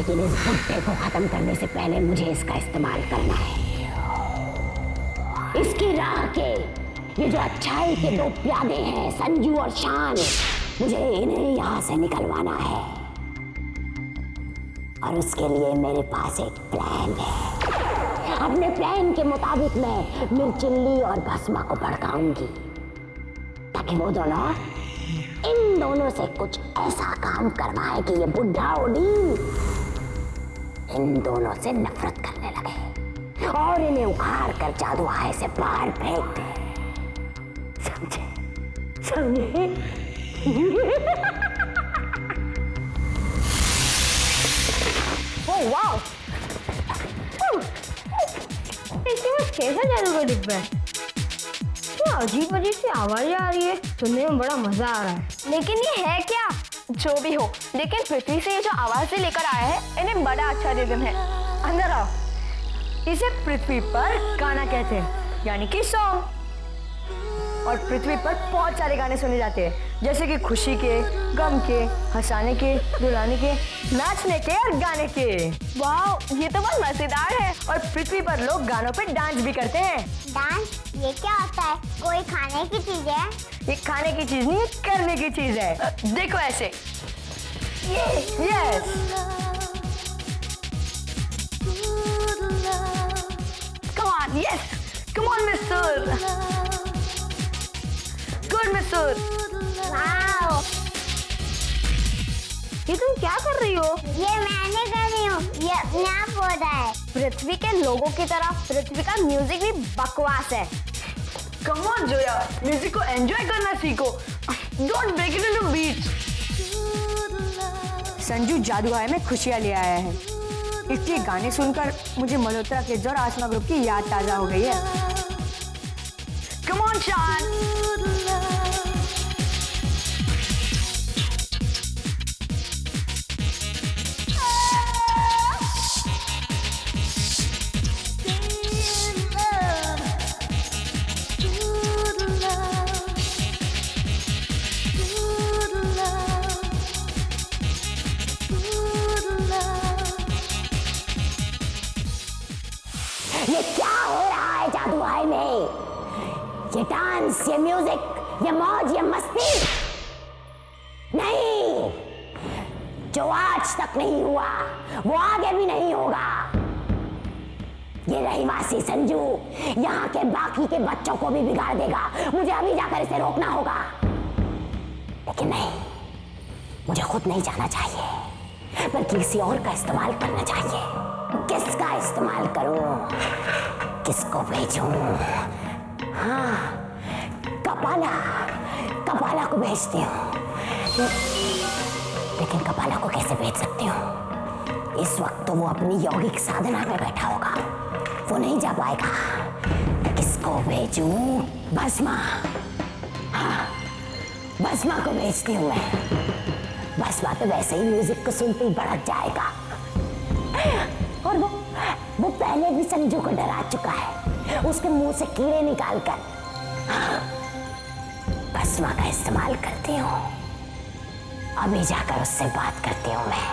लेकिन इस बुड्ढे को खत्म करने से पहले मुझे इसका इस्तेमाल करना है। इसकी राह के ये जो अच्छाई के दो प्यादे हैं, संजू और शान, मुझे इन्हें यहाँ से निकलवाना है। और उसके लिए मेरे पास एक प्लान है। अपने प्लान के मुताबिक मैं मिर्चिल्ली और भस्मा को भड़काऊंगी ताकि वो दोनों इन दोनों से कुछ ऐसा काम करवाए कि ये बुढ़ा ओडीन इन दोनों से नफरत करने लगे और इन्हें उखाड़ कर जादूहाय से बाहर फेंक दे। समझे? समझे? Oh wow! इसमें कैसा जादू का डिब्बा है? क्या अजीब अजीब सी आवाज़ें आ रही है, सुनने में बड़ा मजा आ रहा है। लेकिन ये है क्या? जो भी हो, लेकिन पृथ्वी से ये जो आवाज़ें लेकर आया है, इन्हें बड़ा अच्छा रिदम है। अंदर आओ। इसे पृथ्वी पर गाना कहते हैं, यानी कि सॉन्ग। और पृथ्वी पर बहुत सारे गाने सुने जाते हैं, जैसे कि खुशी के, गम के, हंसाने के, रुलाने के, नाचने के और गाने के। वाह, ये तो बहुत मजेदार है। और पृथ्वी पर लोग गानों पे डांस भी करते हैं। डांस? ये क्या होता है? कोई खाने की चीज है? ये खाने की चीज नहीं, करने की चीज है। देखो ऐसे। Yes. Come on, yes, come on mister. Good mister. Wow! ये तुम क्या कर रही हो? ये मैंने कर रही हूँ, ये अपने आप हो रहा है। पृथ्वी के लोगों की तरह पृथ्वी का म्यूजिक भी बकवास है। कम ऑन जोया, म्यूजिक को एंजॉय करना सीखो। Don't break it into beats. Sanju जादूहाय में खुशियां ले आया है, इसलिए गाने सुनकर मुझे मल्होत्रा किड्स और आसमा ग्रुप की याद ताजा हो गई है। कम ऑन शान। ये क्या हो रहा है जादूहाय में? ये डांस, ये म्यूजिक, ये मौज, ये मस्ती नहीं। जो आज तक नहीं हुआ वो आगे भी नहीं होगा। ये रहीवासी संजू यहाँ के बाकी के बच्चों को भी बिगाड़ देगा। मुझे अभी जाकर इसे रोकना होगा। लेकिन नहीं, मुझे खुद नहीं जाना चाहिए, बल्कि किसी और का इस्तेमाल करना चाहिए। किसका इस्तेमाल करूं? किसको भेजूं? हाँ, कपाला को भेजती हूँ। लेकिन कपाला को कैसे भेज सकती हूँ? इस वक्त तो वो अपनी यौगिक साधना में बैठा होगा, वो नहीं जा पाएगा। किसको भेजूं? भस्मा। हाँ, भस्मा को भेजती हूँ मैं। भस्मा तो वैसे ही म्यूजिक को सुनते ही भड़क जाएगा और वो पहले भी संजू को डरा चुका है, उसके मुंह से कीड़े निकालकर। भस्मा का इस्तेमाल करती हूँ। अभी जाकर उससे बात करती हूँ मैं।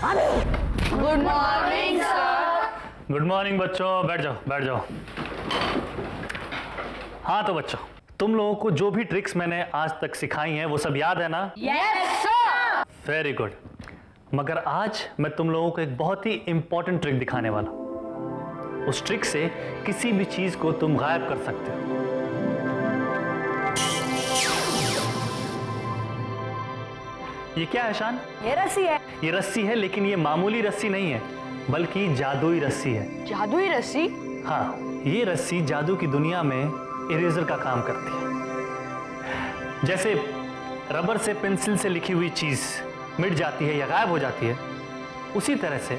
अभी। Good morning sir. Good morning बच्चों, बैठ जाओ बैठ जाओ। हाँ तो बच्चों, तुम लोगों को जो भी ट्रिक्स मैंने आज तक सिखाई हैं वो सब याद है ना? Yes sir. Very good. मगर आज मैं तुम लोगों को एक बहुत ही इंपॉर्टेंट ट्रिक दिखाने वाला हूं। उस ट्रिक से किसी भी चीज को तुम गायब कर सकते हो। ये क्या है शान? ये रस्सी है। ये रस्सी है, लेकिन ये मामूली रस्सी नहीं है, बल्कि जादुई रस्सी है। जादुई रस्सी? हाँ, ये रस्सी जादू की दुनिया में इरेजर का काम करती है। जैसे रबर से, पेंसिल से लिखी हुई चीज मिट जाती है या गायब हो जाती है, उसी तरह से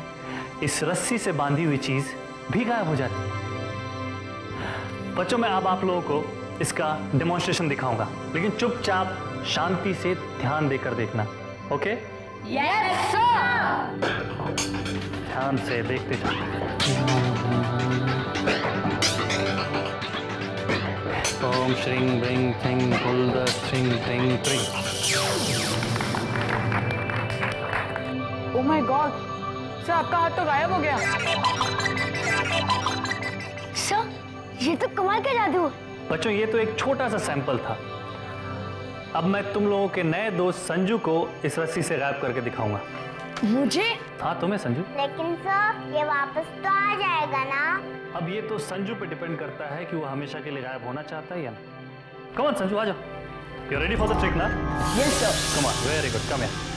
इस रस्सी से बांधी हुई चीज भी गायब हो जाती है। बच्चों, मैं अब आप लोगों को इसका डेमोन्स्ट्रेशन दिखाऊंगा, लेकिन चुपचाप शांति से ध्यान देकर देखना। ओके? Yes sir. ध्यान से देखते जाओ। ओम श्रीं ब्रीं थिंग कुल्द श्रीं ट्रिंग ट्रिंग। Oh my God, सर आपका हाथ तो गायब हो गया। सर ये तो कमाल का जादू। बच्चों ये तो एक छोटा सा सैंपल था। अब मैं तुम लोगों के नए दोस्त संजू को इस रस्सी से गायब करके दिखाऊंगा। मुझे? हाँ तुम्हें संजू। लेकिन सर ये वापस तो आ जाएगा ना? अब ये तो संजू पे डिपेंड करता है कि वो हमेशा के लिए गायब होना चाहता है या ना। कम ऑन संजू आ जाओ। You ready for the trick ना? Yes sir. Come on, very good, come here.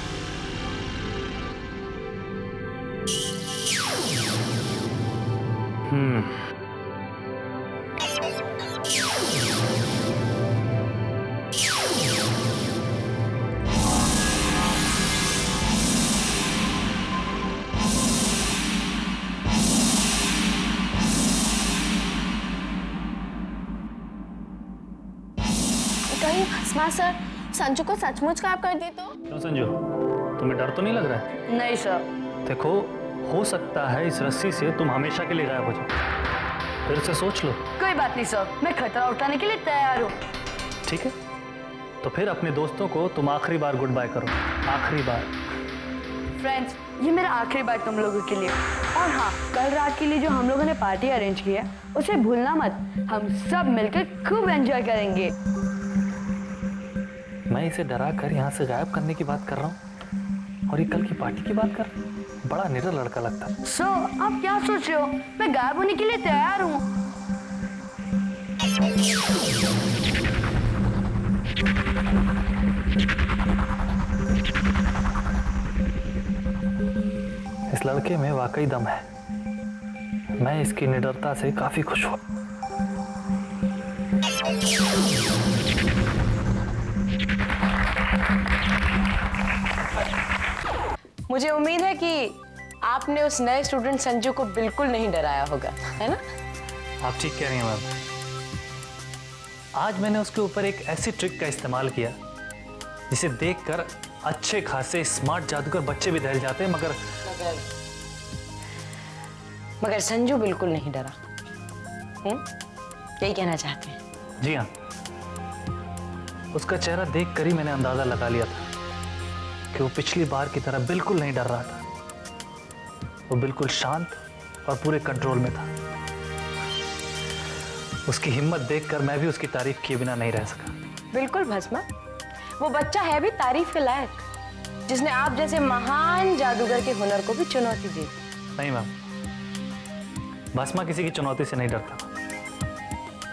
कहीं भस्मा सर संजू को सचमुच गायब कर दे तो? क्यों संजू, तुम्हें डर तो नहीं लग रहा है? नहीं सर। देखो, हो सकता है इस रस्सी से तुम हमेशा के लिए गायब हो जाओ। फिर से सोच लो। कोई बात नहीं सर, मैं खतरा उठाने के लिए तैयार हूँ। ठीक है, तो फिर अपने दोस्तों को तुम आखिरी बार गुड बाय करो। आखिरी बार। फ्रेंड्स, ये मेरा आखिरी बार तुम लोगों के लिए। और हाँ, कल रात के लिए जो हम लोगों ने पार्टी अरेंज की है उसे भूलना मत। हम सब मिलकर खूब एंजॉय करेंगे। मैं इसे डरा कर यहाँ से गायब करने की बात कर रहा हूँ और ये कल की पार्टी की बात कर रहा हूँ। बड़ा निडर लड़का लगता है। सो आप क्या सोच रहे हो? मैं गायब होने के लिए तैयार हूँ। इस लड़के में वाकई दम है। मैं इसकी निडरता से काफी खुश हूँ। मुझे उम्मीद है कि आपने उस नए स्टूडेंट संजू को बिल्कुल नहीं डराया होगा, है ना? आप ठीक कह रही हैं मैम। आज मैंने उसके ऊपर एक ऐसी ट्रिक का इस्तेमाल किया जिसे देखकर अच्छे खासे स्मार्ट जादूगर बच्चे भी दहल जाते हैं, मगर संजू बिल्कुल नहीं डरा। यही कहना चाहते हैं? जी हाँ, उसका चेहरा देखकर ही मैंने अंदाजा लगा लिया था कि वो पिछली बार की तरह बिल्कुल नहीं डर रहा था। वो बिल्कुल शांत और पूरे कंट्रोल में था। उसकी हिम्मत देखकर मैं भी उसकी तारीफ किए बिना नहीं रह सका। बिल्कुल भस्मा, वो बच्चा है भी तारीफ के लायक, जिसने आप जैसे महान जादूगर के हुनर को भी चुनौती दी। नहीं मैम, भस्मा किसी की चुनौती से नहीं डरता,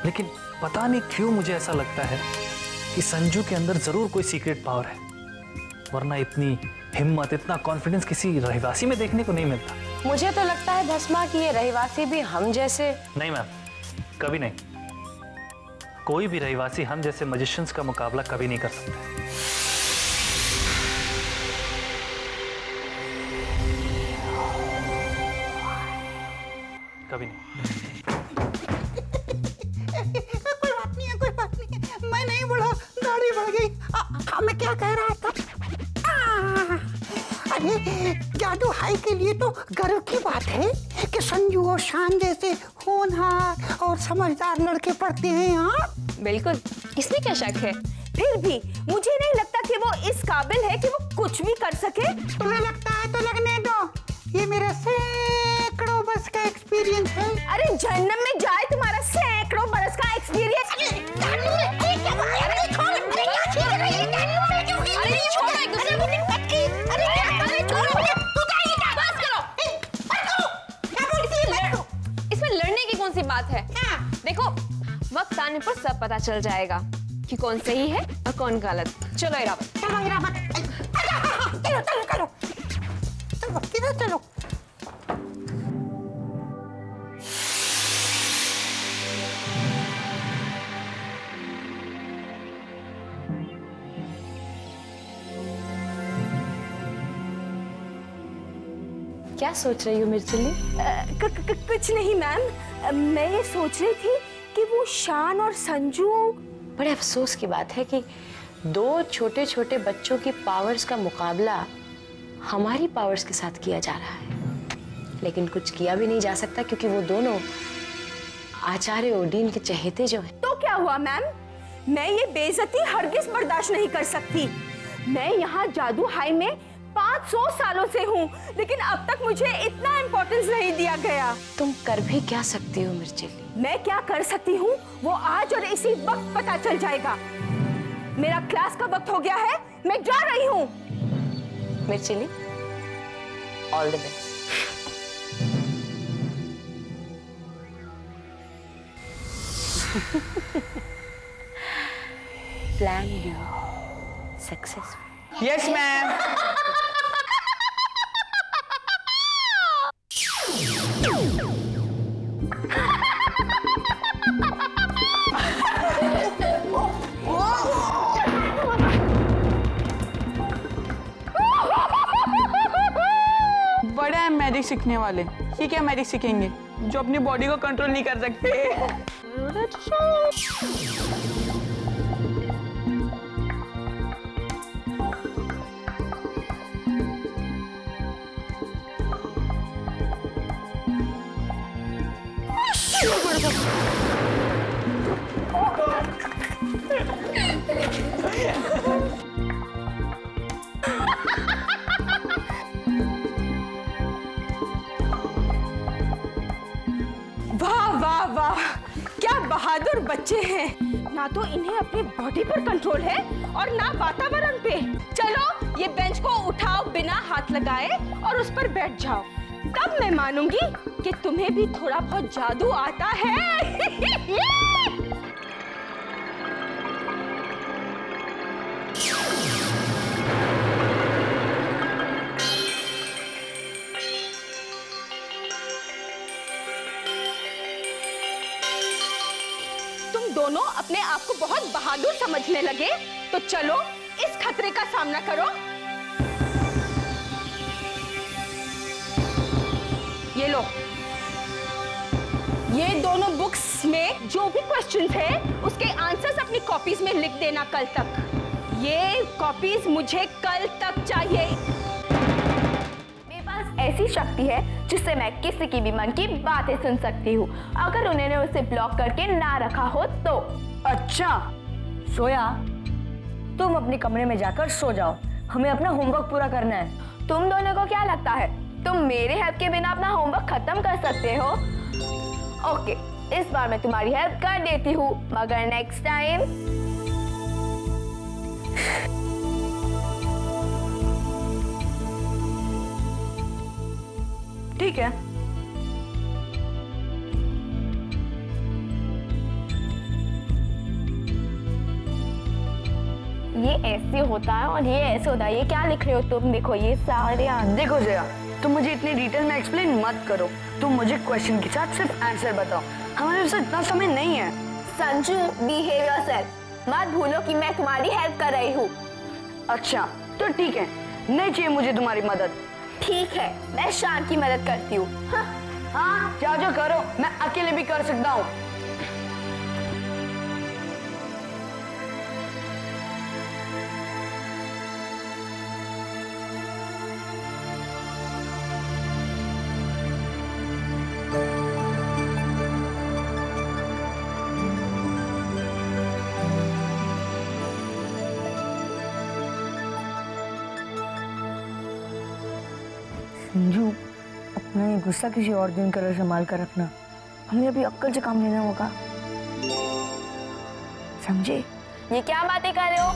लेकिन पता नहीं क्यों मुझे ऐसा लगता है कि संजू के अंदर जरूर कोई सीक्रेट पावर है, वरना इतनी हिम्मत, इतना कॉन्फिडेंस किसी रहवासी में देखने को नहीं मिलता। मुझे तो लगता है भस्मा कि ये रहवासी भी हम जैसे। नहीं मैम, कभी नहीं। कोई भी रहवासी हम जैसे मैजिशियंस का मुकाबला कभी नहीं कर सकता। कभी नहीं। कोई बात नहीं है, मैं नहीं बढ़ा, दाढ़ी बढ़ गई। मैं क्या कह रहा था? अरे जादू हाई के लिए तो गर्व की बात है कि संजू और शान जैसे होनहार और समझदार लड़के पढ़ते हैं यहाँ। बिल्कुल, इसमें क्या शक है? फिर भी मुझे नहीं लगता कि वो इस काबिल है कि वो कुछ भी कर सके। तुम्हें लगता है तो लगने दो, ये मेरा सैकड़ों बरस का एक्सपीरियंस है। अरे जहन्नम में जाए तुम्हारा सैकड़ों बरस का एक्सपीरियंस। इसमें लड़ने की कौन सी बात है? देखो, वक्त आने पर सब पता चल जाएगा कि कौन सही है और कौन गलत। चलो इरावत। चलो इरावत, चलो चलो चलो चलो किधर चलो। क्या सोच रही हो मिर्चली? कुछ नहीं मैम, मैं ये सोच रही थी कि वो शान और संजू। बड़े अफसोस की बात है कि दो छोटे छोटे बच्चों की पावर्स का मुकाबला हमारी पावर्स के साथ किया जा रहा है, लेकिन कुछ किया भी नहीं जा सकता क्योंकि वो दोनों आचार्य ओडीन के चहेते जो हैं। तो क्या हुआ मैम? मैं ये बेइज्जती हरगिज बर्दाश्त नहीं कर सकती। मैं यहाँ जादू हाई में 500 सालों से हूँ, लेकिन अब तक मुझे इतना इम्पोर्टेंस नहीं दिया गया। तुम कर भी क्या सकती हो मिर्चिली? मैं क्या कर सकती हूँ वो आज और इसी वक्त पता चल जाएगा। मेरा क्लास का वक्त हो गया है, मैं जा रही हूँ। मिर्चिली, all the best. Plan B successful. Yes ma'am. बड़े हैं मैजिक सीखने वाले। ये क्या मैजिक सीखेंगे जो अपनी बॉडी को कंट्रोल नहीं कर सकते? वाह वाह वाह, क्या बहादुर बच्चे हैं। ना तो इन्हें अपनी बॉडी पर कंट्रोल है और ना वातावरण पे। चलो ये बेंच को उठाओ बिना हाथ लगाए और उस पर बैठ जाओ, तब मैं मानूंगी कि तुम्हें भी थोड़ा बहुत जादू आता है। दोनों अपने आप को बहुत बहादुर समझने लगे, तो चलो इस खतरे का सामना करो। ये लो, ये दोनों बुक्स में जो भी क्वेश्चंस है उसके आंसर्स अपनी कॉपीज में लिख देना कल तक। ये कॉपीज मुझे कल तक चाहिए। ऐसी शक्ति है जिससे मैं किसी की भी मन की बातें सुन सकती हूँ, अगर उन्होंने उसे ब्लॉक करके ना रखा हो तो। अच्छा सोया, तुम अपने कमरे में जाकर सो जाओ, हमें अपना होमवर्क पूरा करना है। तुम दोनों को क्या लगता है तुम मेरे हेल्प के बिना अपना होमवर्क खत्म कर सकते हो? ओके, इस बार मैं तुम्हारी हेल्प कर देती हूँ, मगर नेक्स्ट टाइम ठीक है। ये ऐसे होता है और ये ऐसे होता है। ये क्या लिख रहे हो तुम? देखो ये सारे देखो जया, तुम मुझे इतनी डिटेल में एक्सप्लेन मत करो, तुम मुझे क्वेश्चन के साथ सिर्फ आंसर बताओ, हमारे पास इतना समय नहीं है। संजू, बिहेव योरसेल्फ, मत भूलो कि मैं तुम्हारी हेल्प कर रही हूँ। अच्छा तो ठीक है, नहीं चाहिए मुझे तुम्हारी मदद। ठीक है, मैं शान की मदद करती हूँ। हाँ जाओ जो करो, मैं अकेले भी कर सकता हूँ। संजू, अपना ये गुस्सा किसी और दिन कलर संभाल कर रखना, हमें अभी अक्ल से काम लेना होगा, समझे? ये क्या बातें कर रहे हो?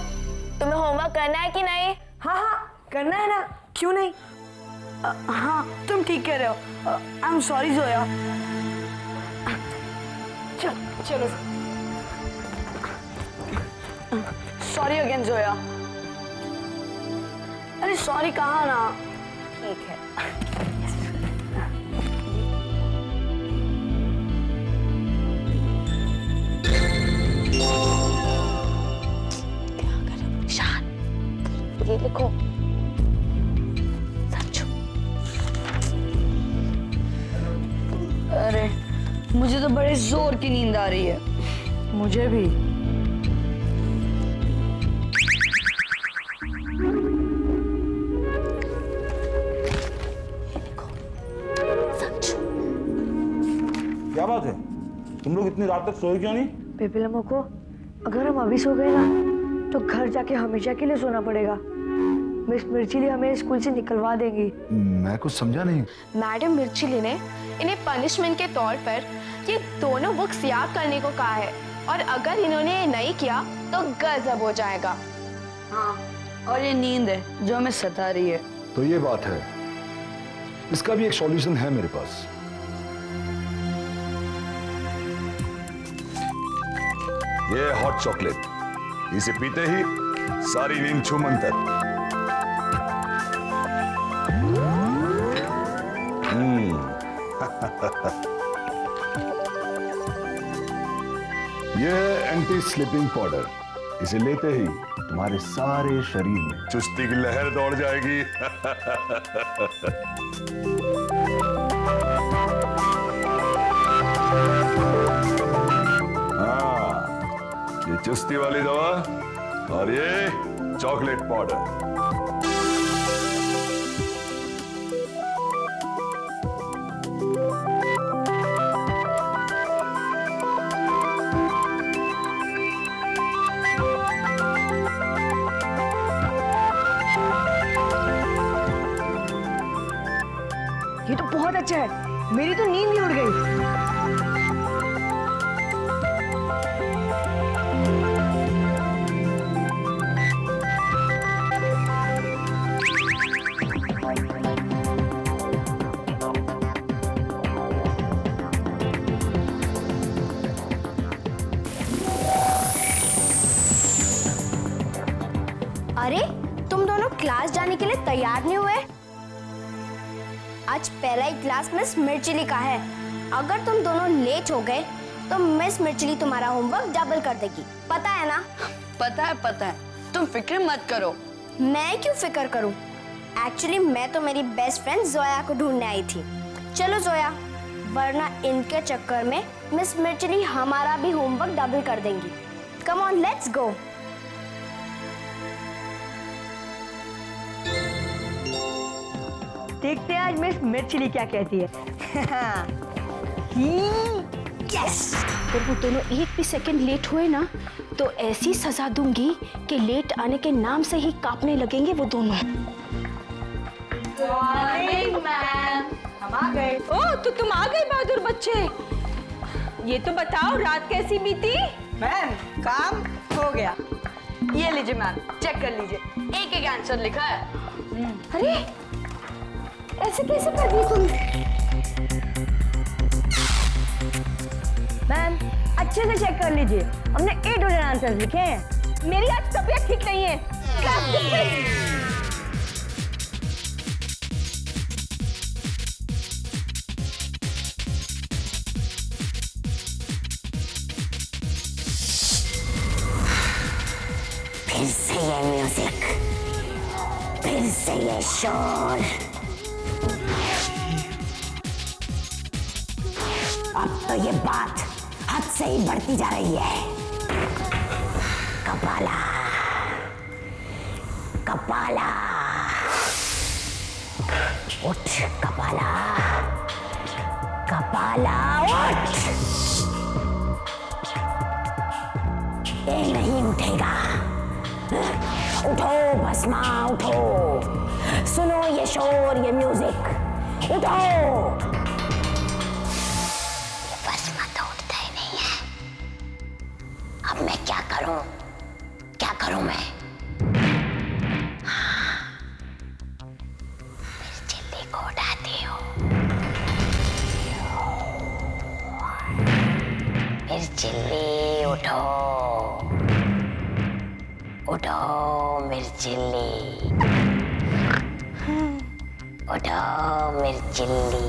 तुम्हें होमवर्क करना है कि नहीं? हाँ हाँ करना है ना, क्यों नहीं? हाँ तुम ठीक कह रहे हो। I am sorry Zoya. चलो सॉरी अगेन जोया। अरे सॉरी कहा ना। ठीक है। क्या करो शान, ये लिखो। समझो। अरे मुझे तो बड़े जोर की नींद आ रही है। मुझे भी। क्या बात है, तुम लोग इतनी रात तक सोए क्यों नहीं? पेपलमो को अगर हम अभी सो गए ना तो घर जाके हमेशा के लिए सोना पड़ेगा। मिस मिर्चिली हमें स्कूल से निकलवा देंगी। मैं कुछ समझा नहीं। मैडम मिर्चिली ने इन्हें पनिशमेंट के तौर पर ये दोनों बुक्स याद करने को कहा है, और अगर इन्होंने ये नहीं किया तो गजब हो जाएगा। हाँ, और ये नींद है जो हमें सता रही है। तो ये बात है, इसका भी एक सॉल्यूशन है मेरे पास। ये हॉट चॉकलेट, इसे पीते ही सारी नींद छूमंतर। ये एंटी स्लीपिंग पाउडर, इसे लेते ही तुम्हारे सारे शरीर में चुस्ती की लहर दौड़ जाएगी। हाँ, ये चुस्ती वाली दवा और ये चॉकलेट पाउडर। ये तो बहुत अच्छा है, मेरी तो नींद ही उड़ गई। अरे तुम दोनों क्लास जाने के लिए तैयार नहीं हुए? आज पहला ही क्लास मिस मिर्चिली का है। अगर तुम दोनों लेट हो गए तो मिस मिर्चिली तुम्हारा होमवर्क डबल कर देगी, पता है ना? पता है, तुम फिक्र मत करो। मैं क्यों फिक्र करूं? एक्चुअली मैं तो मेरी बेस्ट फ्रेंड जोया को ढूंढने आई थी। चलो जोया, वरना इनके चक्कर में मिस मिर्चिली हमारा भी होमवर्क डबल कर देंगी। Come on, let's go. देखते हैं आज मिस मिर्चिली क्या कहती है। यस, अगर वो दोनों एक भी सेकंड लेट हुए ना तो ऐसी सजा दूंगी कि लेट आने के नाम से ही कांपने लगेंगे वो दोनों। मैम, हम आ गए। ओह, तो तुम आ गए बहादुर बच्चे। ये तो बताओ रात कैसी बीती? मैम, काम हो गया। ये लीजिए मैम, चेक कर लीजिए, एक एक आंसर लिखा है। अरे ऐसे कैसे कर दी तुम? मैम, अच्छे से चेक कर लीजिए, हमने A to Z आंसर लिखे हैं। मेरी आज तबीयत ठीक नहीं है। Class dismiss. फिर से ये म्यूजिक, फिर से ये शोर। अब तो ये बात हद से ही बढ़ती जा रही है। कपाला, कपाला, उठ कपाला, कपाला उठ। ये नहीं उठेगा। उठो भस्मा, उठो, सुनो ये शोर, ये म्यूजिक, उठो। ये भस्मा तो उठता ही नहीं है। अब मैं क्या करूं? क्या करूं मैं? हाँ, चिल्ली को उठाती हूँ। फिर चिल्ली उठो, उठो मिर्चिल्ली, उठो मिर्चिल्ली।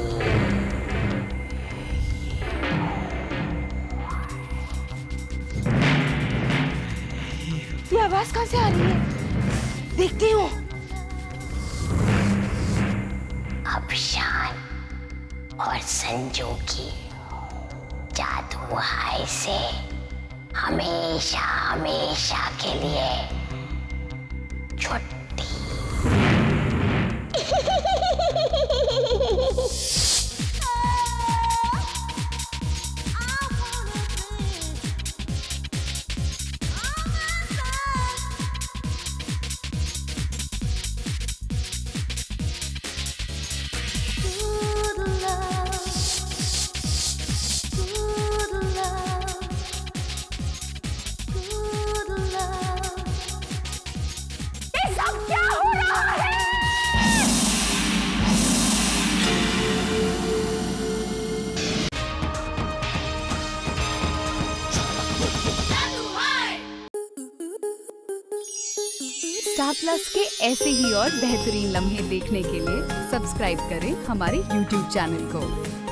ये आवाज कहाँ से आ रही है? देखती हूँ। अब शान और संजू की जादू हाय से हमेशा हमेशा के लिए छुट्टी। स्टार प्लस के ऐसे ही और बेहतरीन लम्हे देखने के लिए सब्सक्राइब करें हमारे YouTube चैनल को।